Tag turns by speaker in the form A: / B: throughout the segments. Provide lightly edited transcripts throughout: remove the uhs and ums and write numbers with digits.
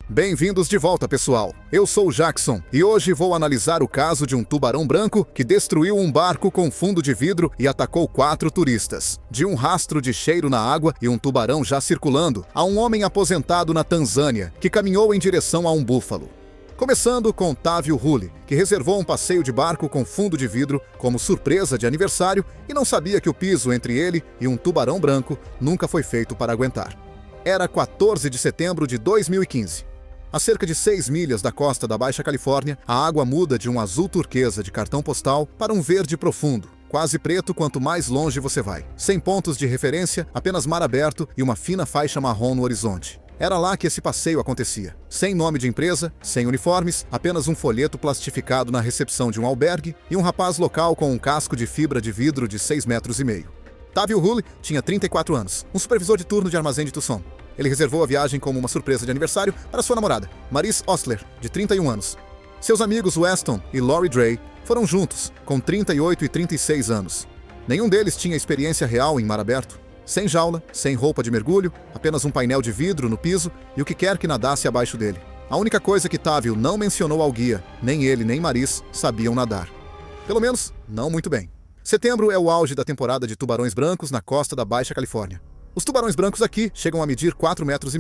A: Bem-vindos de volta, pessoal. Eu sou o Jackson e hoje vou analisar o caso de um tubarão branco que destruiu um barco com fundo de vidro e atacou 4 turistas. De um rastro de cheiro na água e um tubarão já circulando, a um homem aposentado na Tanzânia que caminhou em direção a um búfalo. Começando com Távio Rulli, que reservou um passeio de barco com fundo de vidro como surpresa de aniversário e não sabia que o piso entre ele e um tubarão branco nunca foi feito para aguentar. Era 14 de setembro de 2015. A cerca de 6 milhas da costa da Baixa Califórnia, a água muda de um azul turquesa de cartão postal para um verde profundo, quase preto quanto mais longe você vai. Sem pontos de referência, apenas mar aberto e uma fina faixa marrom no horizonte. Era lá que esse passeio acontecia. Sem nome de empresa, sem uniformes, apenas um folheto plastificado na recepção de um albergue e um rapaz local com um casco de fibra de vidro de 6,5 metros. Távio Rulli tinha 34 anos, um supervisor de turno de armazém de Tucson. Ele reservou a viagem como uma surpresa de aniversário para sua namorada, Maris Ostler, de 31 anos. Seus amigos Weston e Lori Dray foram juntos, com 38 e 36 anos. Nenhum deles tinha experiência real em mar aberto. Sem jaula, sem roupa de mergulho, apenas um painel de vidro no piso e o que quer que nadasse abaixo dele. A única coisa que Távio não mencionou ao guia, nem ele nem Maris sabiam nadar. Pelo menos, não muito bem. Setembro é o auge da temporada de tubarões brancos na costa da Baixa Califórnia. Os tubarões brancos aqui chegam a medir 4,5 metros.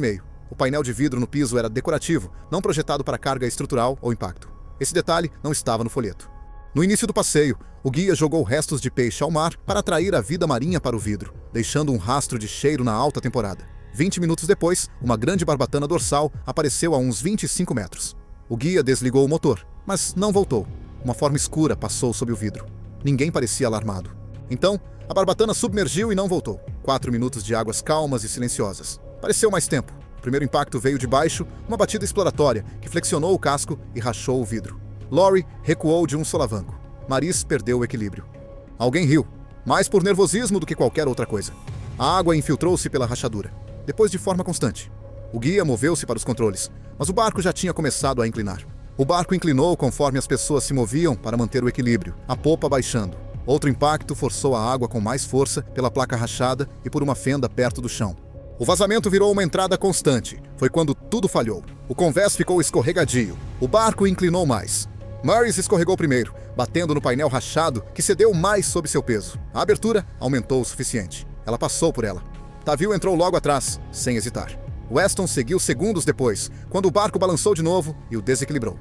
A: O painel de vidro no piso era decorativo, não projetado para carga estrutural ou impacto. Esse detalhe não estava no folheto. No início do passeio, o guia jogou restos de peixe ao mar para atrair a vida marinha para o vidro, deixando um rastro de cheiro na alta temporada. 20 minutos depois, uma grande barbatana dorsal apareceu a uns 25 metros. O guia desligou o motor, mas não voltou. Uma forma escura passou sob o vidro. Ninguém parecia alarmado. Então, a barbatana submergiu e não voltou. 4 minutos de águas calmas e silenciosas. Pareceu mais tempo. O primeiro impacto veio de baixo, uma batida exploratória que flexionou o casco e rachou o vidro. Lori recuou de um solavanco. Maris perdeu o equilíbrio. Alguém riu, mais por nervosismo do que qualquer outra coisa. A água infiltrou-se pela rachadura, depois de forma constante. O guia moveu-se para os controles, mas o barco já tinha começado a inclinar. O barco inclinou conforme as pessoas se moviam para manter o equilíbrio, a popa baixando. Outro impacto forçou a água com mais força pela placa rachada e por uma fenda perto do chão. O vazamento virou uma entrada constante. Foi quando tudo falhou. O convés ficou escorregadio. O barco inclinou mais. Maris escorregou primeiro, batendo no painel rachado que cedeu mais sob seu peso. A abertura aumentou o suficiente. Ela passou por ela. Távio entrou logo atrás, sem hesitar. Weston seguiu segundos depois, quando o barco balançou de novo e o desequilibrou.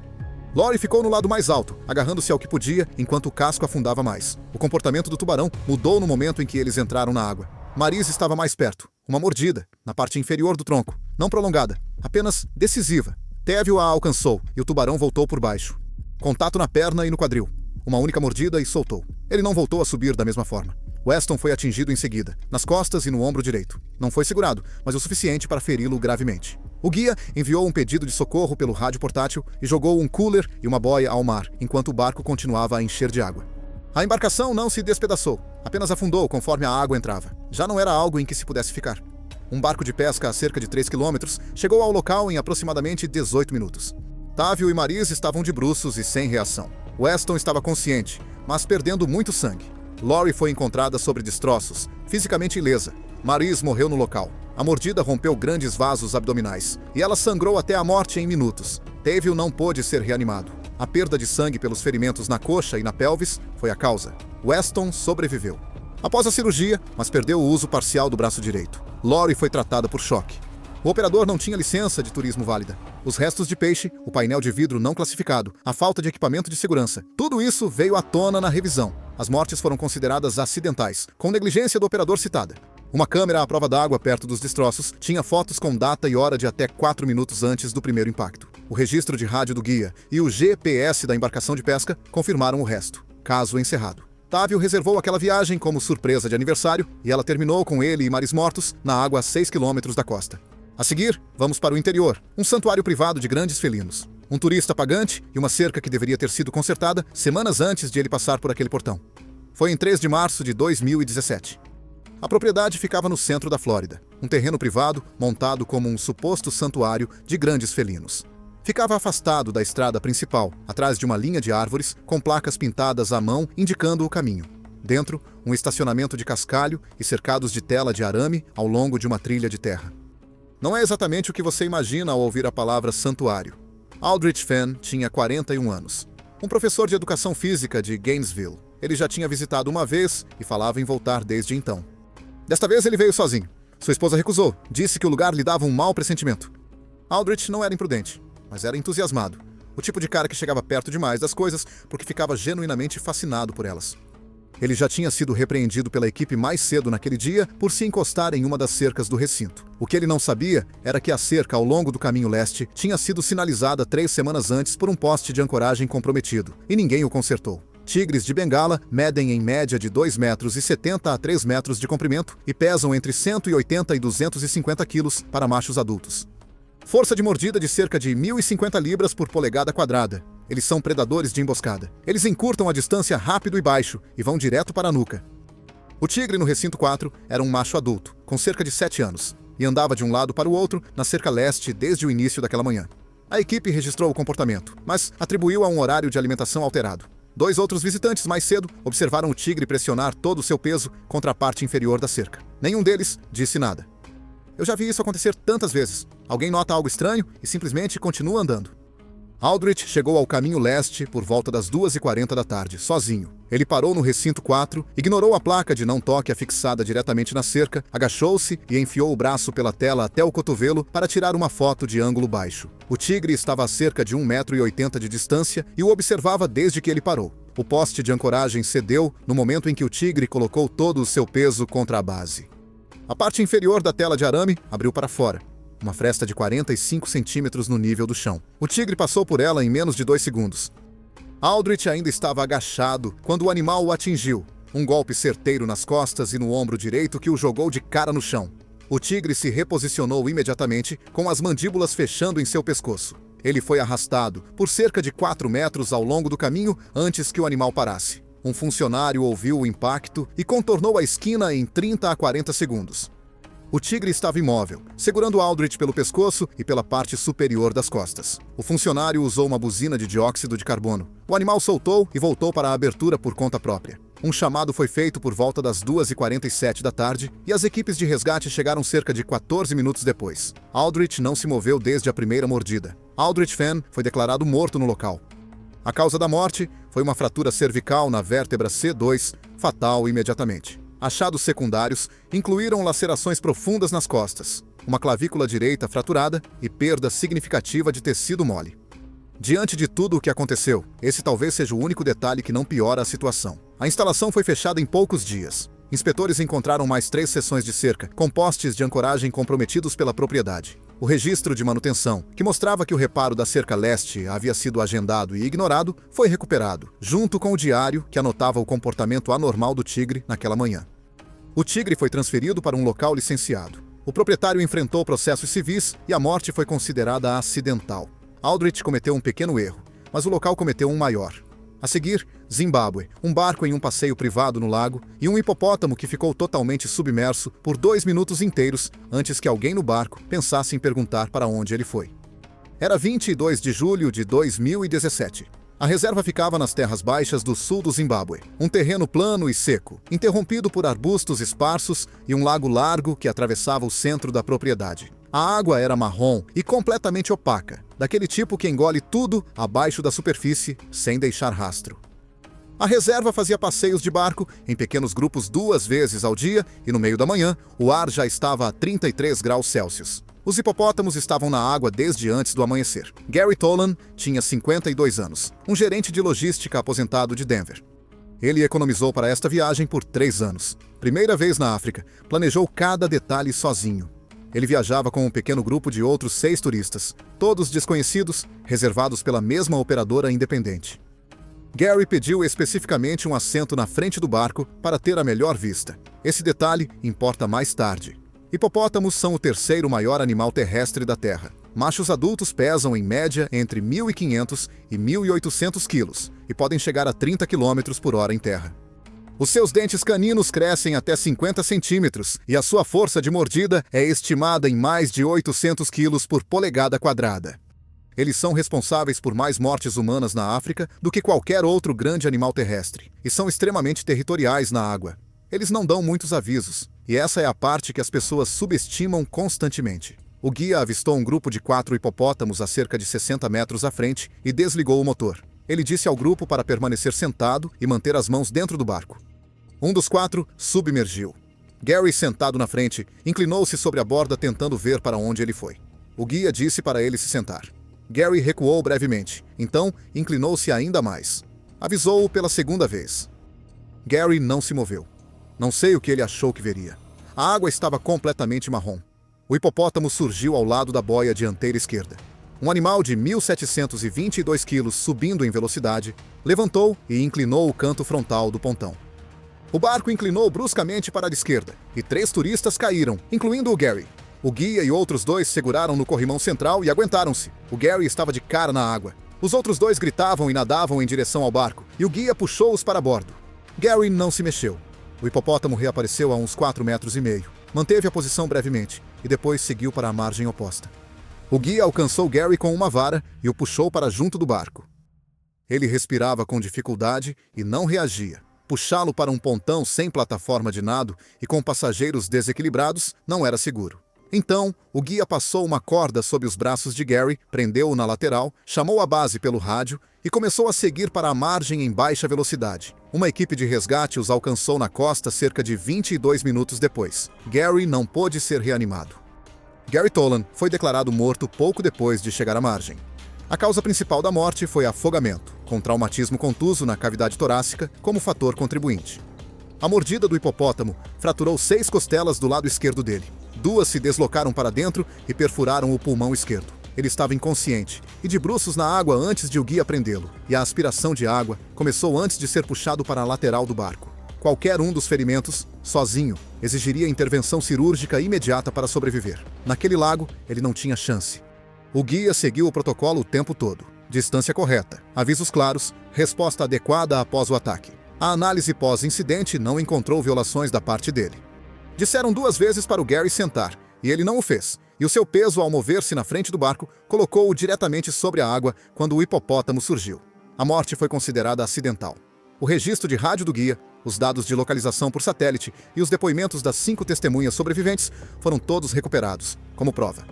A: Lori ficou no lado mais alto, agarrando-se ao que podia enquanto o casco afundava mais. O comportamento do tubarão mudou no momento em que eles entraram na água. Maris estava mais perto, uma mordida, na parte inferior do tronco, não prolongada, apenas decisiva. Távio a alcançou e o tubarão voltou por baixo. Contato na perna e no quadril. Uma única mordida e soltou. Ele não voltou a subir da mesma forma. Weston foi atingido em seguida, nas costas e no ombro direito. Não foi segurado, mas o suficiente para feri-lo gravemente. O guia enviou um pedido de socorro pelo rádio portátil e jogou um cooler e uma boia ao mar, enquanto o barco continuava a encher de água. A embarcação não se despedaçou, apenas afundou conforme a água entrava. Já não era algo em que se pudesse ficar. Um barco de pesca a cerca de 3 quilômetros chegou ao local em aproximadamente 18 minutos. Távio e Maris estavam de bruços e sem reação. Weston estava consciente, mas perdendo muito sangue. Lori foi encontrada sobre destroços, fisicamente ilesa. Maris morreu no local. A mordida rompeu grandes vasos abdominais, e ela sangrou até a morte em minutos. Távio não pôde ser reanimado. A perda de sangue pelos ferimentos na coxa e na pelvis foi a causa. Weston sobreviveu. Após a cirurgia, mas perdeu o uso parcial do braço direito. Lori foi tratada por choque. O operador não tinha licença de turismo válida. Os restos de peixe, o painel de vidro não classificado, a falta de equipamento de segurança. Tudo isso veio à tona na revisão. As mortes foram consideradas acidentais, com negligência do operador citada. Uma câmera à prova d'água perto dos destroços tinha fotos com data e hora de até 4 minutos antes do primeiro impacto. O registro de rádio do guia e o GPS da embarcação de pesca confirmaram o resto. Caso encerrado. Távio reservou aquela viagem como surpresa de aniversário e ela terminou com ele e Maris mortos na água a 6 quilômetros da costa. A seguir, vamos para o interior, um santuário privado de grandes felinos. Um turista pagante e uma cerca que deveria ter sido consertada semanas antes de ele passar por aquele portão. Foi em 3 de março de 2017. A propriedade ficava no centro da Flórida, um terreno privado montado como um suposto santuário de grandes felinos. Ficava afastado da estrada principal, atrás de uma linha de árvores com placas pintadas à mão indicando o caminho. Dentro, um estacionamento de cascalho e cercados de tela de arame ao longo de uma trilha de terra. Não é exatamente o que você imagina ao ouvir a palavra santuário. Aldrich Fenn tinha 41 anos. Um professor de educação física de Gainesville. Ele já tinha visitado uma vez e falava em voltar desde então. Desta vez ele veio sozinho. Sua esposa recusou, disse que o lugar lhe dava um mau pressentimento. Aldrich não era imprudente, mas era entusiasmado. O tipo de cara que chegava perto demais das coisas porque ficava genuinamente fascinado por elas. Ele já tinha sido repreendido pela equipe mais cedo naquele dia por se encostar em uma das cercas do recinto. O que ele não sabia era que a cerca ao longo do caminho leste tinha sido sinalizada 3 semanas antes por um poste de ancoragem comprometido, e ninguém o consertou. Tigres de Bengala medem em média de 2,70 metros a 3 metros de comprimento e pesam entre 180 e 250 quilos para machos adultos. Força de mordida de cerca de 1.050 libras por polegada quadrada. Eles são predadores de emboscada. Eles encurtam a distância rápido e baixo e vão direto para a nuca. O tigre no recinto 4 era um macho adulto, com cerca de 7 anos, e andava de um lado para o outro na cerca leste desde o início daquela manhã. A equipe registrou o comportamento, mas atribuiu a um horário de alimentação alterado. 2 outros visitantes mais cedo observaram o tigre pressionar todo o seu peso contra a parte inferior da cerca. Nenhum deles disse nada. Eu já vi isso acontecer tantas vezes. Alguém nota algo estranho e simplesmente continua andando. Aldrich chegou ao caminho leste por volta das 2h40 da tarde, sozinho. Ele parou no recinto 4, ignorou a placa de não toque afixada diretamente na cerca, agachou-se e enfiou o braço pela tela até o cotovelo para tirar uma foto de ângulo baixo. O tigre estava a cerca de 1,80 m de distância e o observava desde que ele parou. O poste de ancoragem cedeu no momento em que o tigre colocou todo o seu peso contra a base. A parte inferior da tela de arame abriu para fora. Uma fresta de 45 centímetros no nível do chão. O tigre passou por ela em menos de 2 segundos. Aldrich ainda estava agachado quando o animal o atingiu. Um golpe certeiro nas costas e no ombro direito que o jogou de cara no chão. O tigre se reposicionou imediatamente, com as mandíbulas fechando em seu pescoço. Ele foi arrastado por cerca de 4 metros ao longo do caminho antes que o animal parasse. Um funcionário ouviu o impacto e contornou a esquina em 30 a 40 segundos. O tigre estava imóvel, segurando Aldrich pelo pescoço e pela parte superior das costas. O funcionário usou uma buzina de dióxido de carbono. O animal soltou e voltou para a abertura por conta própria. Um chamado foi feito por volta das 2h47 da tarde e as equipes de resgate chegaram cerca de 14 minutos depois. Aldrich não se moveu desde a primeira mordida. Aldrich Fenn foi declarado morto no local. A causa da morte foi uma fratura cervical na vértebra C2, fatal imediatamente. Achados secundários incluíram lacerações profundas nas costas, uma clavícula direita fraturada e perda significativa de tecido mole. Diante de tudo o que aconteceu, esse talvez seja o único detalhe que não piora a situação. A instalação foi fechada em poucos dias. Inspetores encontraram mais 3 seções de cerca, com postes de ancoragem comprometidos pela propriedade. O registro de manutenção, que mostrava que o reparo da cerca leste havia sido agendado e ignorado, foi recuperado, junto com o diário que anotava o comportamento anormal do tigre naquela manhã. O tigre foi transferido para um local licenciado. O proprietário enfrentou processos civis e a morte foi considerada acidental. Aldrich cometeu um pequeno erro, mas o local cometeu um maior. A seguir, Zimbábue, um barco em um passeio privado no lago e um hipopótamo que ficou totalmente submerso por 2 minutos inteiros antes que alguém no barco pensasse em perguntar para onde ele foi. Era 22 de julho de 2017. A reserva ficava nas terras baixas do sul do Zimbábue, um terreno plano e seco, interrompido por arbustos esparsos e um lago largo que atravessava o centro da propriedade. A água era marrom e completamente opaca, daquele tipo que engole tudo abaixo da superfície sem deixar rastro. A reserva fazia passeios de barco em pequenos grupos 2 vezes ao dia e no meio da manhã o ar já estava a 33 graus Celsius. Os hipopótamos estavam na água desde antes do amanhecer. Gary Tolan tinha 52 anos, um gerente de logística aposentado de Denver. Ele economizou para esta viagem por 3 anos. Primeira vez na África, planejou cada detalhe sozinho. Ele viajava com um pequeno grupo de outros 6 turistas, todos desconhecidos, reservados pela mesma operadora independente. Gary pediu especificamente um assento na frente do barco para ter a melhor vista. Esse detalhe importa mais tarde. Hipopótamos são o 3º maior animal terrestre da Terra. Machos adultos pesam, em média, entre 1.500 e 1.800 quilos e podem chegar a 30 km por hora em terra. Os seus dentes caninos crescem até 50 centímetros e a sua força de mordida é estimada em mais de 800 quilos por polegada quadrada. Eles são responsáveis por mais mortes humanas na África do que qualquer outro grande animal terrestre e são extremamente territoriais na água. Eles não dão muitos avisos, e essa é a parte que as pessoas subestimam constantemente. O guia avistou um grupo de 4 hipopótamos a cerca de 60 metros à frente e desligou o motor. Ele disse ao grupo para permanecer sentado e manter as mãos dentro do barco. Um dos 4 submergiu. Gary, sentado na frente, inclinou-se sobre a borda tentando ver para onde ele foi. O guia disse para ele se sentar. Gary recuou brevemente, então inclinou-se ainda mais. Avisou-o pela segunda vez. Gary não se moveu. Não sei o que ele achou que veria. A água estava completamente marrom. O hipopótamo surgiu ao lado da boia dianteira esquerda. Um animal de 1.722 quilos subindo em velocidade, levantou e inclinou o canto frontal do pontão. O barco inclinou bruscamente para a esquerda, e 3 turistas caíram, incluindo o Gary. O guia e outros 2 seguraram no corrimão central e aguentaram-se. O Gary estava de cara na água. Os outros 2 gritavam e nadavam em direção ao barco, e o guia puxou-os para bordo. Gary não se mexeu. O hipopótamo reapareceu a uns 4,5 metros. Manteve a posição brevemente, e depois seguiu para a margem oposta. O guia alcançou Gary com uma vara e o puxou para junto do barco. Ele respirava com dificuldade e não reagia. Puxá-lo para um pontão sem plataforma de nado e com passageiros desequilibrados não era seguro. Então, o guia passou uma corda sob os braços de Gary, prendeu-o na lateral, chamou a base pelo rádio e começou a seguir para a margem em baixa velocidade. Uma equipe de resgate os alcançou na costa cerca de 22 minutos depois. Gary não pôde ser reanimado. Gary Tolan foi declarado morto pouco depois de chegar à margem. A causa principal da morte foi afogamento, com traumatismo contuso na cavidade torácica como fator contribuinte. A mordida do hipopótamo fraturou 6 costelas do lado esquerdo dele. 2 se deslocaram para dentro e perfuraram o pulmão esquerdo. Ele estava inconsciente e de bruços na água antes de o guia prendê-lo, e a aspiração de água começou antes de ser puxado para a lateral do barco. Qualquer um dos ferimentos, sozinho, exigiria intervenção cirúrgica imediata para sobreviver. Naquele lago, ele não tinha chance. O guia seguiu o protocolo o tempo todo. Distância correta, avisos claros, resposta adequada após o ataque. A análise pós-incidente não encontrou violações da parte dele. Disseram 2 vezes para o Gary sentar, e ele não o fez, e o seu peso ao mover-se na frente do barco colocou-o diretamente sobre a água quando o hipopótamo surgiu. A morte foi considerada acidental. O registro de rádio do guia, os dados de localização por satélite e os depoimentos das 5 testemunhas sobreviventes foram todos recuperados, como prova.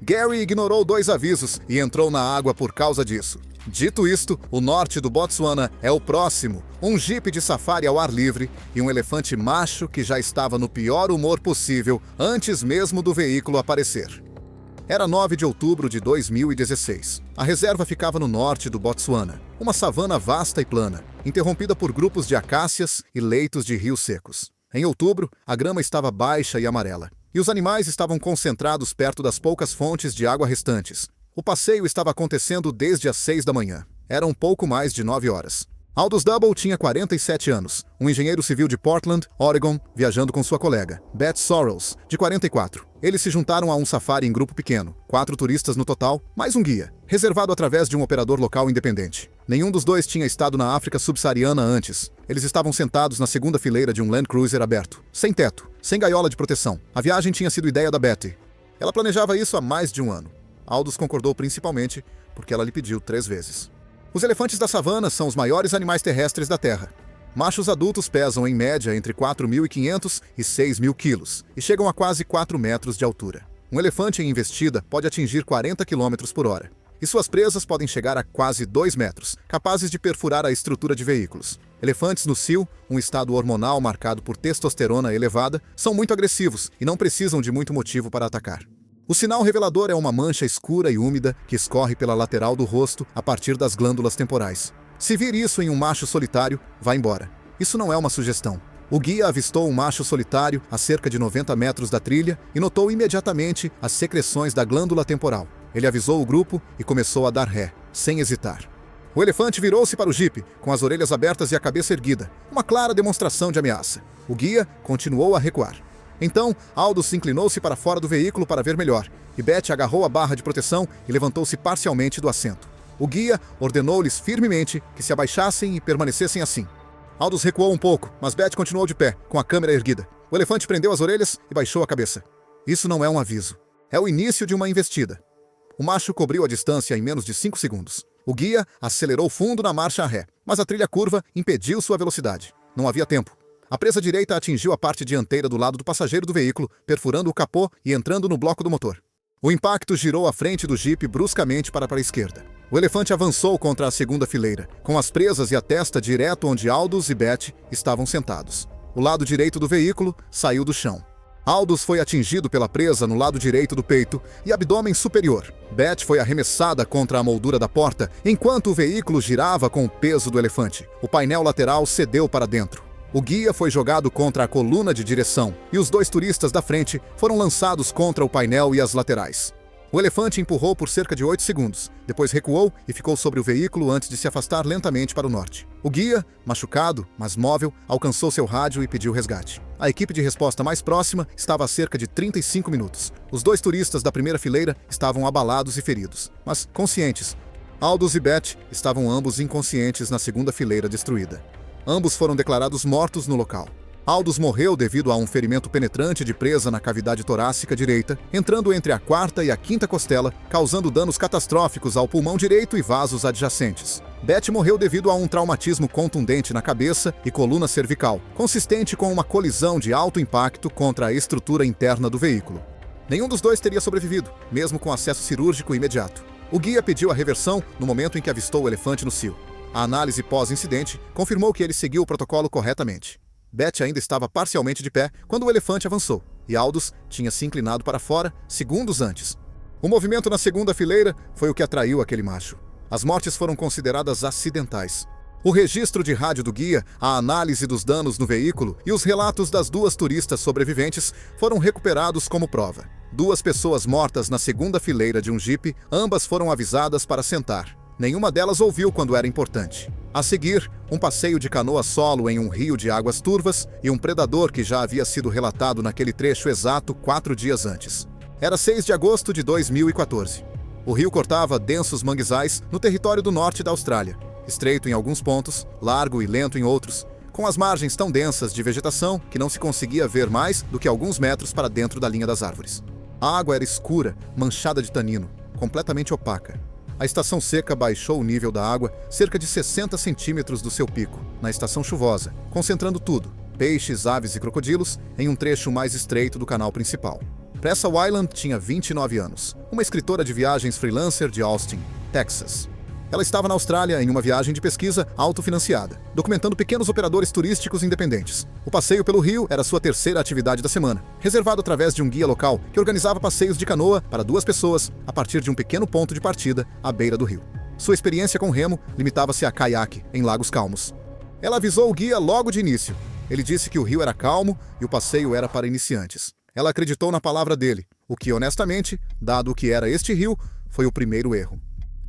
A: Gary ignorou 2 avisos e entrou na água por causa disso. Dito isto, o norte do Botsuana é o próximo, um jipe de safari ao ar livre e um elefante macho que já estava no pior humor possível antes mesmo do veículo aparecer. Era 9 de outubro de 2016. A reserva ficava no norte do Botsuana, uma savana vasta e plana, interrompida por grupos de acácias e leitos de rios secos. Em outubro, a grama estava baixa e amarela, e os animais estavam concentrados perto das poucas fontes de água restantes. O passeio estava acontecendo desde as 6 da manhã. Era um pouco mais de 9 horas. Aldous Double tinha 47 anos, um engenheiro civil de Portland, Oregon, viajando com sua colega, Beth Sorrells, de 44. Eles se juntaram a um safari em grupo pequeno, 4 turistas no total, mais um guia, reservado através de um operador local independente. Nenhum dos 2 tinha estado na África subsaariana antes. Eles estavam sentados na segunda fileira de um Land Cruiser aberto, sem teto, sem gaiola de proteção. A viagem tinha sido ideia da Betty. Ela planejava isso há mais de um ano. Aldous concordou principalmente porque ela lhe pediu 3 vezes. Os elefantes da savana são os maiores animais terrestres da Terra. Machos adultos pesam, em média, entre 4.500 e 6.000 quilos e chegam a quase 4 metros de altura. Um elefante em investida pode atingir 40 km por hora. E suas presas podem chegar a quase 2 metros, capazes de perfurar a estrutura de veículos. Elefantes no cio, um estado hormonal marcado por testosterona elevada, são muito agressivos e não precisam de muito motivo para atacar. O sinal revelador é uma mancha escura e úmida que escorre pela lateral do rosto a partir das glândulas temporais. Se vir isso em um macho solitário, vá embora. Isso não é uma sugestão. O guia avistou um macho solitário a cerca de 90 metros da trilha e notou imediatamente as secreções da glândula temporal. Ele avisou o grupo e começou a dar ré, sem hesitar. O elefante virou-se para o jipe, com as orelhas abertas e a cabeça erguida, uma clara demonstração de ameaça. O guia continuou a recuar. Então, Aldous inclinou-se para fora do veículo para ver melhor, e Beth agarrou a barra de proteção e levantou-se parcialmente do assento. O guia ordenou-lhes firmemente que se abaixassem e permanecessem assim. Aldous recuou um pouco, mas Beth continuou de pé, com a câmera erguida. O elefante prendeu as orelhas e baixou a cabeça. Isso não é um aviso. É o início de uma investida. O macho cobriu a distância em menos de 5 segundos. O guia acelerou fundo na marcha ré, mas a trilha curva impediu sua velocidade. Não havia tempo. A presa direita atingiu a parte dianteira do lado do passageiro do veículo, perfurando o capô e entrando no bloco do motor. O impacto girou a frente do jipe bruscamente para a esquerda. O elefante avançou contra a segunda fileira, com as presas e a testa direto onde Aldous e Beth estavam sentados. O lado direito do veículo saiu do chão. Aldous foi atingido pela presa no lado direito do peito e abdômen superior. Beth foi arremessada contra a moldura da porta, enquanto o veículo girava com o peso do elefante. O painel lateral cedeu para dentro. O guia foi jogado contra a coluna de direção e os dois turistas da frente foram lançados contra o painel e as laterais. O elefante empurrou por cerca de 8 segundos, depois recuou e ficou sobre o veículo antes de se afastar lentamente para o norte. O guia, machucado, mas móvel, alcançou seu rádio e pediu resgate. A equipe de resposta mais próxima estava a cerca de 35 minutos. Os dois turistas da primeira fileira estavam abalados e feridos, mas conscientes. Aldous e Beth estavam ambos inconscientes na segunda fileira destruída. Ambos foram declarados mortos no local. Aldous morreu devido a um ferimento penetrante de presa na cavidade torácica direita, entrando entre a quarta e a quinta costela, causando danos catastróficos ao pulmão direito e vasos adjacentes. Beth morreu devido a um traumatismo contundente na cabeça e coluna cervical, consistente com uma colisão de alto impacto contra a estrutura interna do veículo. Nenhum dos dois teria sobrevivido, mesmo com acesso cirúrgico imediato. O guia pediu a reversão no momento em que avistou o elefante no cio. A análise pós-incidente confirmou que ele seguiu o protocolo corretamente. Beth ainda estava parcialmente de pé quando o elefante avançou, e Aldous tinha se inclinado para fora segundos antes. O movimento na segunda fileira foi o que atraiu aquele macho. As mortes foram consideradas acidentais. O registro de rádio do guia, a análise dos danos no veículo e os relatos das duas turistas sobreviventes foram recuperados como prova. 2 pessoas mortas na segunda fileira de um jipe, ambas foram avisadas para sentar. Nenhuma delas ouviu quando era importante. A seguir, um passeio de canoa solo em um rio de águas turvas e um predador que já havia sido relatado naquele trecho exato 4 dias antes. Era 6 de agosto de 2014. O rio cortava densos manguezais no território do norte da Austrália, estreito em alguns pontos, largo e lento em outros, com as margens tão densas de vegetação que não se conseguia ver mais do que alguns metros para dentro da linha das árvores. A água era escura, manchada de tanino, completamente opaca. A estação seca baixou o nível da água cerca de 60 centímetros do seu pico, na estação chuvosa, concentrando tudo, peixes, aves e crocodilos, em um trecho mais estreito do canal principal. Pressa Wyland tinha 29 anos, uma escritora de viagens freelancer de Austin, Texas. Ela estava na Austrália em uma viagem de pesquisa autofinanciada, documentando pequenos operadores turísticos independentes. O passeio pelo rio era sua terceira atividade da semana, reservado através de um guia local que organizava passeios de canoa para 2 pessoas a partir de um pequeno ponto de partida à beira do rio. Sua experiência com remo limitava-se a caiaque em lagos calmos. Ela avisou o guia logo de início. Ele disse que o rio era calmo e o passeio era para iniciantes. Ela acreditou na palavra dele, o que, honestamente, dado o que era este rio, foi o primeiro erro.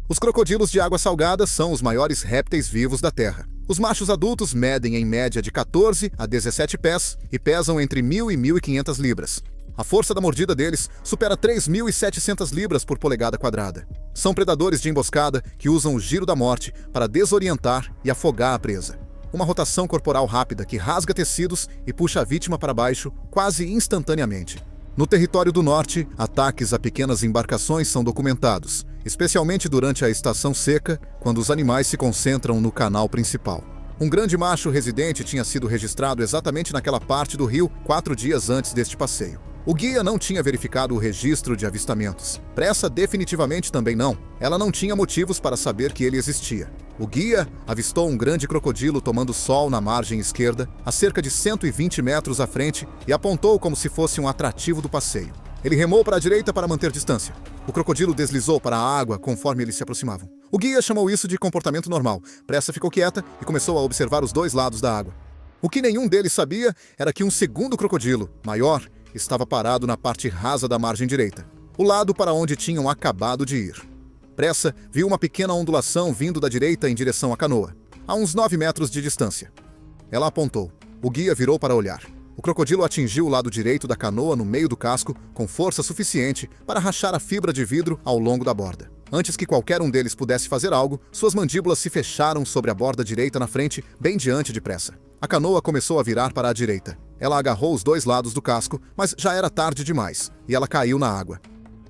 A: Os crocodilos de água salgada são os maiores répteis vivos da Terra. Os machos adultos medem em média de 14 a 17 pés e pesam entre 1.000 e 1.500 libras. A força da mordida deles supera 3.700 libras por polegada quadrada. São predadores de emboscada que usam o giro da morte para desorientar e afogar a presa. Uma rotação corporal rápida que rasga tecidos e puxa a vítima para baixo quase instantaneamente. No território do norte, ataques a pequenas embarcações são documentados, especialmente durante a estação seca, quando os animais se concentram no canal principal. Um grande macho residente tinha sido registrado exatamente naquela parte do rio 4 dias antes deste passeio. O guia não tinha verificado o registro de avistamentos. Pressa definitivamente também não. Ela não tinha motivos para saber que ele existia. O guia avistou um grande crocodilo tomando sol na margem esquerda, a cerca de 120 metros à frente, e apontou como se fosse um atrativo do passeio. Ele remou para a direita para manter distância. O crocodilo deslizou para a água conforme eles se aproximavam. O guia chamou isso de comportamento normal. Pressa ficou quieta e começou a observar os 2 lados da água. O que nenhum deles sabia era que um segundo crocodilo, maior, estava parado na parte rasa da margem direita, o lado para onde tinham acabado de ir. Pressa viu uma pequena ondulação vindo da direita em direção à canoa, a uns 9 metros de distância. Ela apontou. O guia virou para olhar. O crocodilo atingiu o lado direito da canoa no meio do casco, com força suficiente para rachar a fibra de vidro ao longo da borda. Antes que qualquer um deles pudesse fazer algo, suas mandíbulas se fecharam sobre a borda direita na frente, bem diante de Pressa. A canoa começou a virar para a direita. Ela agarrou os 2 lados do casco, mas já era tarde demais, e ela caiu na água.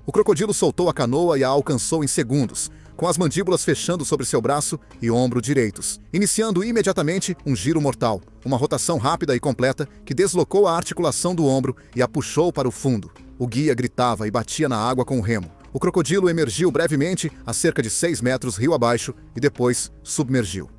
A: O crocodilo soltou a canoa e a alcançou em segundos, com as mandíbulas fechando sobre seu braço e ombro direitos, iniciando imediatamente um giro mortal, uma rotação rápida e completa que deslocou a articulação do ombro e a puxou para o fundo. O guia gritava e batia na água com o remo. O crocodilo emergiu brevemente a cerca de 6 metros rio abaixo e depois submergiu.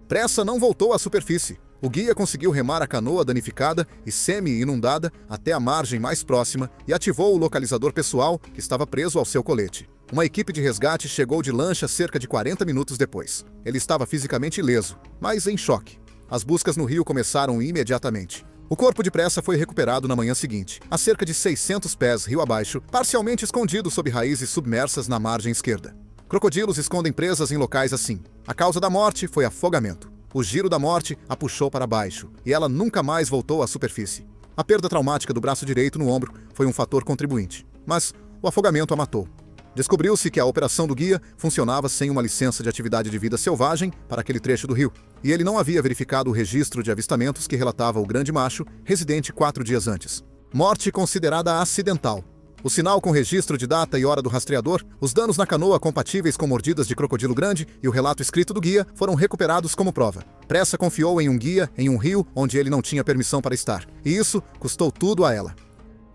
A: Pressa não voltou à superfície. O guia conseguiu remar a canoa danificada e semi-inundada até a margem mais próxima e ativou o localizador pessoal que estava preso ao seu colete. Uma equipe de resgate chegou de lancha cerca de 40 minutos depois. Ele estava fisicamente ileso, mas em choque. As buscas no rio começaram imediatamente. O corpo de Pressa foi recuperado na manhã seguinte, a cerca de 600 pés rio abaixo, parcialmente escondido sob raízes submersas na margem esquerda. Crocodilos escondem presas em locais assim. A causa da morte foi afogamento. O giro da morte a puxou para baixo, e ela nunca mais voltou à superfície. A perda traumática do braço direito no ombro foi um fator contribuinte, mas o afogamento a matou. Descobriu-se que a operação do guia funcionava sem uma licença de atividade de vida selvagem para aquele trecho do rio, e ele não havia verificado o registro de avistamentos que relatava o grande macho, residente 4 dias antes. Morte considerada acidental. O sinal com registro de data e hora do rastreador, os danos na canoa compatíveis com mordidas de crocodilo grande e o relato escrito do guia foram recuperados como prova. Pressa confiou em um guia em um rio onde ele não tinha permissão para estar, e isso custou tudo a ela.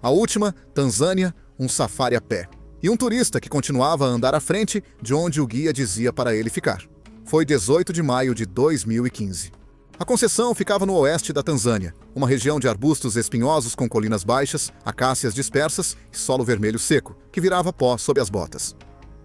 A: A última, Tanzânia, um safari a pé. E um turista que continuava a andar à frente de onde o guia dizia para ele ficar. Foi 18 de maio de 2015. A concessão ficava no oeste da Tanzânia, uma região de arbustos espinhosos com colinas baixas, acácias dispersas e solo vermelho seco, que virava pó sob as botas.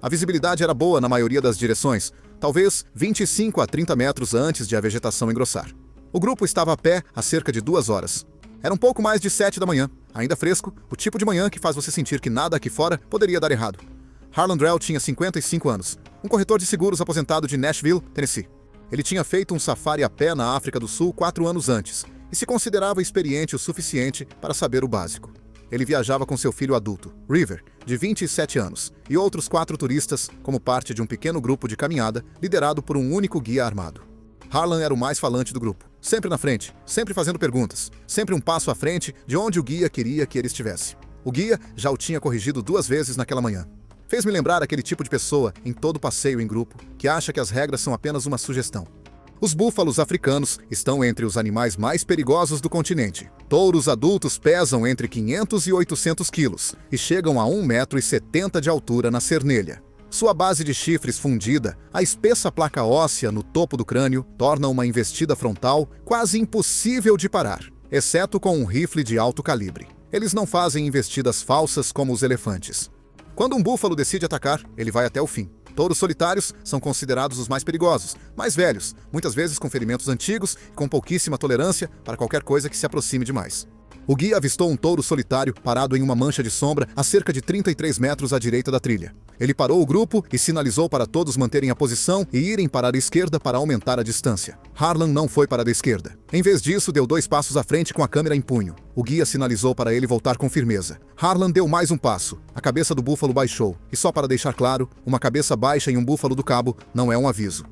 A: A visibilidade era boa na maioria das direções, talvez 25 a 30 metros antes de a vegetação engrossar. O grupo estava a pé há cerca de 2 horas. Era um pouco mais de 7 da manhã, ainda fresco, o tipo de manhã que faz você sentir que nada aqui fora poderia dar errado. Harlan Drell tinha 55 anos, um corretor de seguros aposentado de Nashville, Tennessee. Ele tinha feito um safari a pé na África do Sul 4 anos antes e se considerava experiente o suficiente para saber o básico. Ele viajava com seu filho adulto, River, de 27 anos, e outros 4 turistas como parte de um pequeno grupo de caminhada liderado por um único guia armado. Harlan era o mais falante do grupo, sempre na frente, sempre fazendo perguntas, sempre um passo à frente de onde o guia queria que ele estivesse. O guia já o tinha corrigido 2 vezes naquela manhã. Fez-me lembrar aquele tipo de pessoa, em todo passeio em grupo, que acha que as regras são apenas uma sugestão. Os búfalos africanos estão entre os animais mais perigosos do continente. Touros adultos pesam entre 500 e 800 quilos e chegam a 1,70 m de altura na cernelha. Sua base de chifres fundida, a espessa placa óssea no topo do crânio, torna uma investida frontal quase impossível de parar, exceto com um rifle de alto calibre. Eles não fazem investidas falsas como os elefantes. Quando um búfalo decide atacar, ele vai até o fim. Touros solitários são considerados os mais perigosos, mais velhos, muitas vezes com ferimentos antigos e com pouquíssima tolerância para qualquer coisa que se aproxime demais. O guia avistou um touro solitário parado em uma mancha de sombra a cerca de 33 metros à direita da trilha. Ele parou o grupo e sinalizou para todos manterem a posição e irem para a esquerda para aumentar a distância. Harlan não foi para a esquerda. Em vez disso, deu 2 passos à frente com a câmera em punho. O guia sinalizou para ele voltar com firmeza. Harlan deu mais um passo. A cabeça do búfalo baixou. E só para deixar claro, uma cabeça baixa em um búfalo do cabo não é um aviso.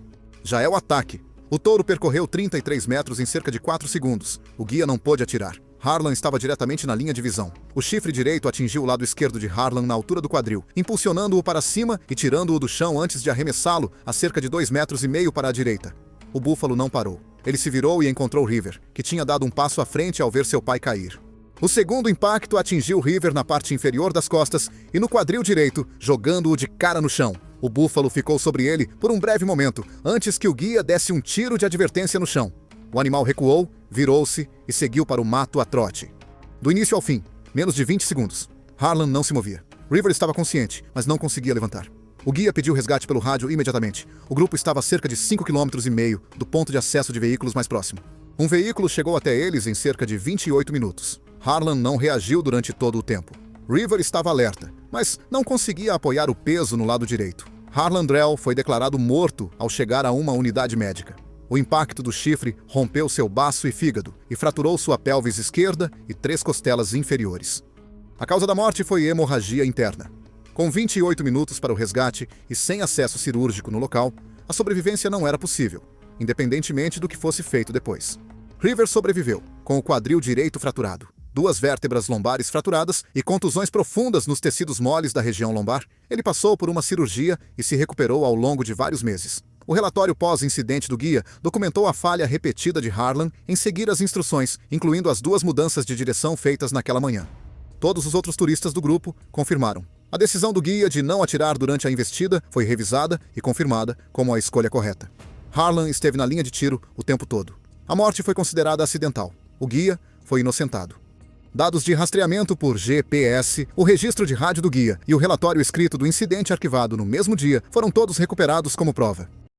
A: Já é o ataque. O touro percorreu 33 metros em cerca de 4 segundos. O guia não pôde atirar. Harlan estava diretamente na linha de visão. O chifre direito atingiu o lado esquerdo de Harlan na altura do quadril, impulsionando-o para cima e tirando-o do chão antes de arremessá-lo a cerca de 2,5 metros para a direita. O búfalo não parou. Ele se virou e encontrou River, que tinha dado um passo à frente ao ver seu pai cair. O segundo impacto atingiu River na parte inferior das costas e no quadril direito, jogando-o de cara no chão. O búfalo ficou sobre ele por um breve momento, antes que o guia desse um tiro de advertência no chão. O animal recuou, virou-se e seguiu para o mato a trote. Do início ao fim, menos de 20 segundos. Harlan não se movia. River estava consciente, mas não conseguia levantar. O guia pediu resgate pelo rádio imediatamente. O grupo estava a cerca de 5,5 km do ponto de acesso de veículos mais próximo. Um veículo chegou até eles em cerca de 28 minutos. Harlan não reagiu durante todo o tempo. River estava alerta, mas não conseguia apoiar o peso no lado direito. Harlan Drell foi declarado morto ao chegar a uma unidade médica. O impacto do chifre rompeu seu baço e fígado e fraturou sua pelvis esquerda e 3 costelas inferiores. A causa da morte foi hemorragia interna. Com 28 minutos para o resgate e sem acesso cirúrgico no local, a sobrevivência não era possível, independentemente do que fosse feito depois. River sobreviveu, com o quadril direito fraturado, 2 vértebras lombares fraturadas e contusões profundas nos tecidos moles da região lombar. Ele passou por uma cirurgia e se recuperou ao longo de vários meses. O relatório pós-incidente do guia documentou a falha repetida de Harlan em seguir as instruções, incluindo as 2 mudanças de direção feitas naquela manhã. Todos os outros turistas do grupo confirmaram. A decisão do guia de não atirar durante a investida foi revisada e confirmada como a escolha correta. Harlan esteve na linha de tiro o tempo todo. A morte foi considerada acidental. O guia foi inocentado. Dados de rastreamento por GPS, o registro de rádio do guia e o relatório escrito do incidente arquivado no mesmo dia foram todos recuperados como prova.